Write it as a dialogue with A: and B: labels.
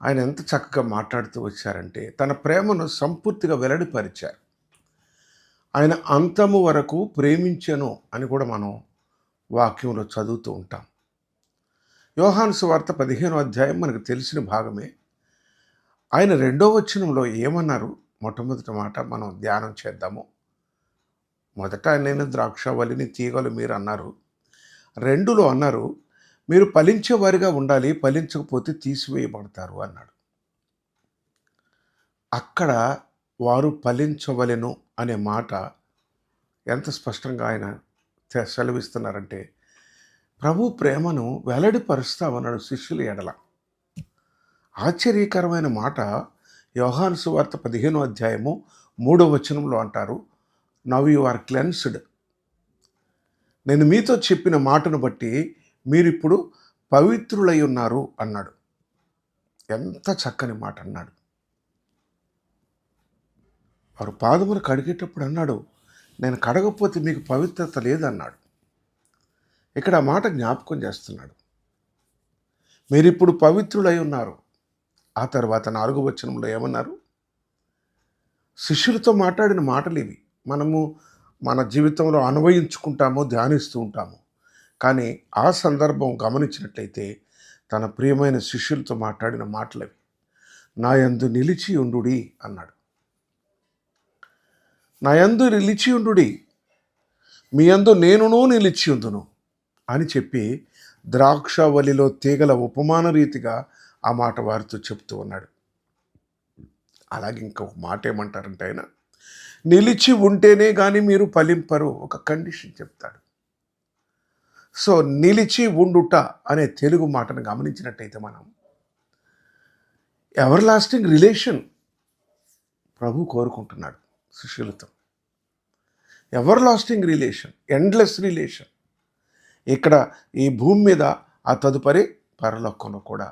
A: ఆయన ఎంత చక్కగా మాట్లాడుతూ వచ్చారంటే తన ప్రేమను సంపూర్తిగా వెల్లడిపరిచారు. ఆయన అంతము వరకు ప్రేమించెను అని కూడా మనం వాక్యంలో చదువుతూ ఉంటాం. యోహాను సువార్త 15వ అధ్యాయం మనకు తెలిసిన భాగమే. ఆయన 2వ వచనంలో ఏమన్నారు? మొట్టమొదటి మాట మనం ధ్యానం చేద్దాము. మొదట నేను ద్రాక్షావల్లిని, తీగలు మీరు అన్నారు. 2లో అన్నారు, మీరు ఫలించేవారిగా ఉండాలి, ఫలించకపోతే తీసివేయబడతారు అన్నాడు. అక్కడ వారు ఫలించవలెను అనే మాట ఎంత స్పష్టంగా ఆయన సెలవిస్తున్నారంటే, ప్రభు ప్రేమను వెల్లడిపరుస్తామన్నాడు శిష్యుల ఎడల. ఆశ్చర్యకరమైన మాట యోహాను సువార్త 15వ అధ్యాయము 3వ వచనంలో అంటారు, నవ్ యు ఆర్ క్లెన్స్డ్. నేను మీతో చెప్పిన మాటను బట్టి మీరిప్పుడు పవిత్రులై ఉన్నారు అన్నాడు. ఎంత చక్కని మాట అన్నాడు. వారు పాదములు కడిగేటప్పుడు అన్నాడు, నేను కడగకపోతే మీకు పవిత్రత లేదన్నాడు. ఇక్కడ ఆ మాట జ్ఞాపకం చేస్తున్నాడు. మీరిప్పుడు పవిత్రులై ఉన్నారు. ఆ తర్వాత 4వ వచనంలో ఏమన్నారు? శిష్యులతో మాట్లాడిన మాటలు ఇవి. మనము మన జీవితంలో అన్వయించుకుంటాము, ధ్యానిస్తూ ఉంటాము. కానీ ఆ సందర్భం గమనించినట్లయితే తన ప్రియమైన శిష్యులతో మాట్లాడిన మాటలవి. నా యందు నిలిచి ఉండుడి అన్నాడు. నా యందు నిలిచి ఉండుడి, మీ యందు నేనును నిలిచి ఉందును అని చెప్పి ద్రాక్షవల్లిలో తీగల ఉపమాన రీతిగా ఆ మాట వారితో చెప్తూ ఉన్నాడు. అలాగే ఇంకొక మాట ఏమంటారంటే ఆయన, నిలిచి ఉంటేనే కానీ మీరు ఫలింపరు, ఒక కండిషన్ చెప్తాడు. సో నిలిచి ఉండుట అనే తెలుగు మాటను గమనించినట్టయితే మనం ఎవర్ లాస్టింగ్ రిలేషన్ ప్రభు కోరుకుంటున్నాడు శిష్యులతో. Ever lasting relation, endless relation. ఇక్కడ ఈ భూమి మీద, ఆ తదుపరి పరలోకంలో కూడా